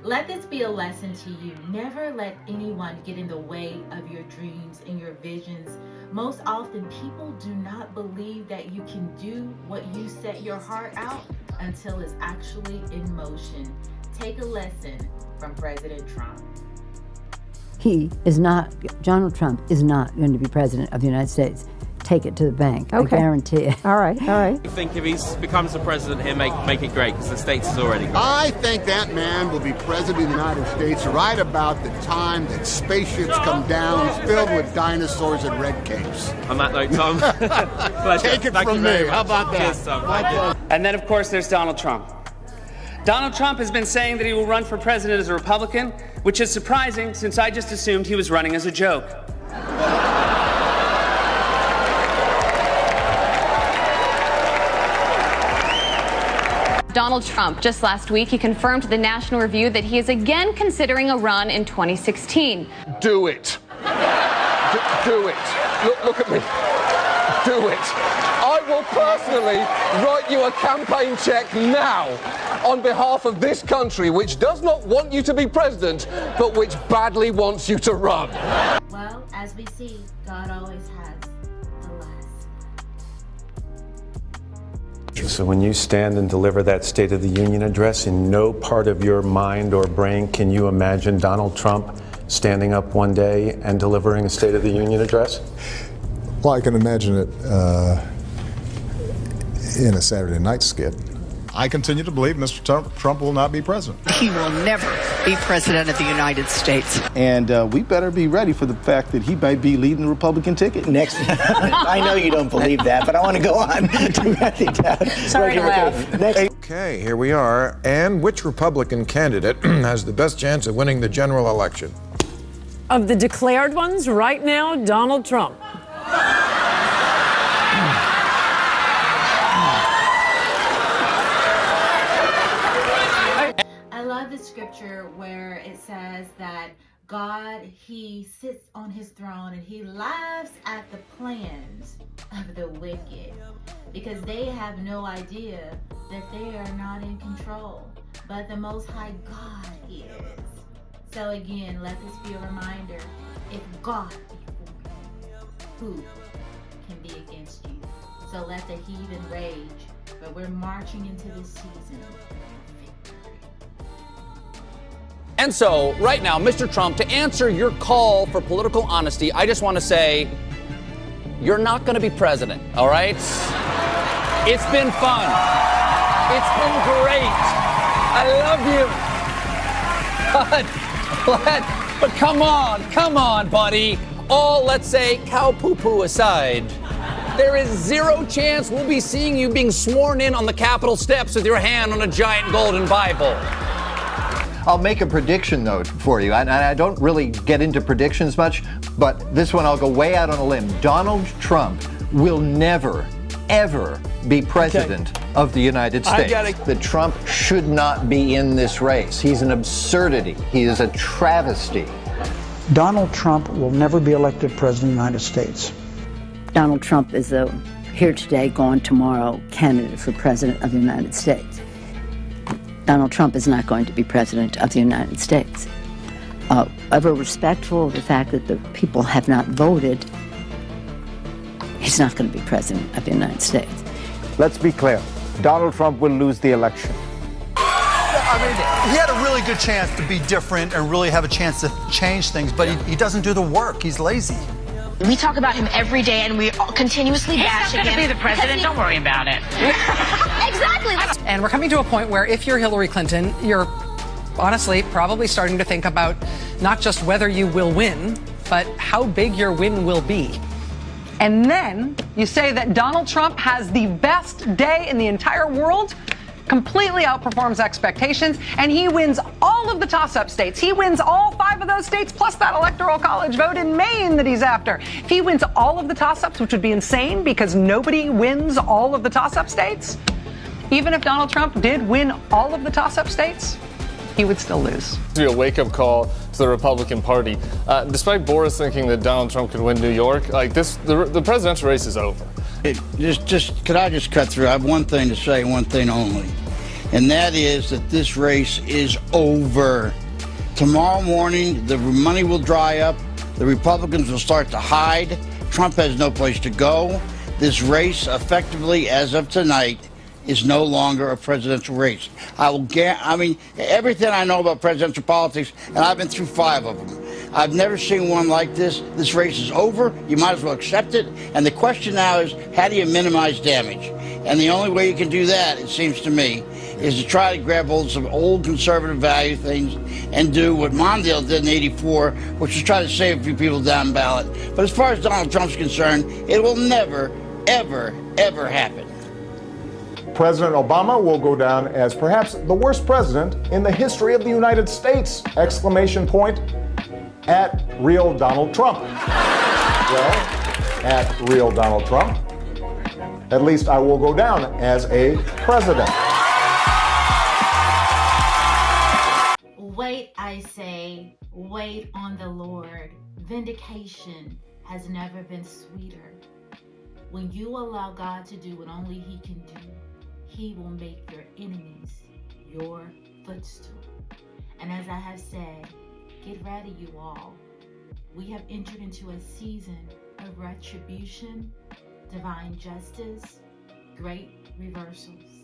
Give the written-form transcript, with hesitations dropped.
Let this be a lesson to you. Never let anyone get in the way of your dreams and your visions. Most often, people do not believe that you can do what you set your heart out until it's actually in motion. Take a lesson from President Trump. Donald Trump is not going to be president of the United States. Take it to the bank. Okay. I guarantee it. All right. I think if he becomes the president, he'll make it great, because the States is already great. I think that man will be president of the United States right about the time that spaceships come down filled with dinosaurs and red capes. On that note, Tom, Take it from me. How about that? Cheers, Tom. And then, of course, there's Donald Trump. Donald Trump has been saying that he will run for president as a Republican, which is surprising since I just assumed he was running as a joke. Donald Trump, just last week, he confirmed to the National Review that he is again considering a run in 2016. Do it. Do it. Look at me. Do it. I will personally write you a campaign check now on behalf of this country, which does not want you to be president, but which badly wants you to run. Well, as we see, God always has the last. So when you stand and deliver that State of the Union address, in no part of your mind or brain can you imagine Donald Trump standing up one day and delivering a State of the Union address? Well, I can imagine it in a Saturday night skit. I continue to believe Mr. Trump will not be president. He will never be president of the United States. And we better be ready for the fact that he might be leading the Republican ticket next. I know you don't believe that, but I want to go on. Sorry to laugh. Okay, here we are. And which Republican candidate has the best chance of winning the general election? Of the declared ones, right now, Donald Trump. I love the scripture where it says that God, he sits on his throne and he laughs at the plans of the wicked because they have no idea that they are not in control, but the Most High God is. So again, let this be a reminder, if God be for you, who can be against you? So let the heathen rage, but we're marching into this season. And so, right now, Mr. Trump, to answer your call for political honesty, I just want to say, you're not going to be president, all right? It's been fun. It's been great. I love you. But come on, buddy. All, let's say, cow poo-poo aside, there is zero chance we'll be seeing you being sworn in on the Capitol steps with your hand on a giant golden Bible. I'll make a prediction, though, for you. And I don't really get into predictions much, but this one I'll go way out on a limb. Donald Trump will never, ever be president of the United States. That Trump should not be in this race. He's an absurdity. He is a travesty. Donald Trump will never be elected president of the United States. Donald Trump is a here today, gone tomorrow candidate for president of the United States. Donald Trump is not going to be president of the United States. Ever respectful of the fact that the people have not voted, he's not going to be president of the United States. Let's be clear. Donald Trump will lose the election. I mean, he had a really good chance to be different and really have a chance to change things, but he doesn't do the work. He's lazy. We talk about him every day, and we continuously bash him. He's not going to be the president. Don't worry about it. Exactly. And we're coming to a point where if you're Hillary Clinton, you're honestly probably starting to think about not just whether you will win, but how big your win will be. And then you say that Donald Trump has the best day in the entire world, completely outperforms expectations, and he wins all of the toss-up states. He wins all 5 of those states, plus that electoral college vote in Maine that he's after. If he wins all of the toss-ups, which would be insane because nobody wins all of the toss-up states, even if Donald Trump did win all of the toss-up states, he would still lose. To be a wake-up call to the Republican Party. Despite Boris thinking that Donald Trump could win New York, like this, the presidential race is over. Could I just cut through? I have one thing to say, one thing only. and that is that this race is over. Tomorrow morning, the money will dry up. The Republicans will start to hide. Trump has no place to go. This race, effectively, as of tonight, is no longer a presidential race. Everything I know about presidential politics, and I've been through 5 of them, I've never seen one like this. This race is over. You might as well accept it. And the question now is, how do you minimize damage? And the only way you can do that, it seems to me, is to try to grab hold of some old conservative value things and do what Mondale did in '84, which was try to save a few people down ballot. But as far as Donald Trump's concerned, it will never, ever, ever happen. President Obama will go down as perhaps the worst president in the history of the United States! Exclamation point at real Donald Trump. Well, at real Donald Trump, at least I will go down as a president. Wait, I say, wait on the Lord. Vindication has never been sweeter. When you allow God to do what only He can do, He will make your enemies your footstool. And as I have said, get ready, you all. We have entered into a season of retribution, divine justice, great reversals.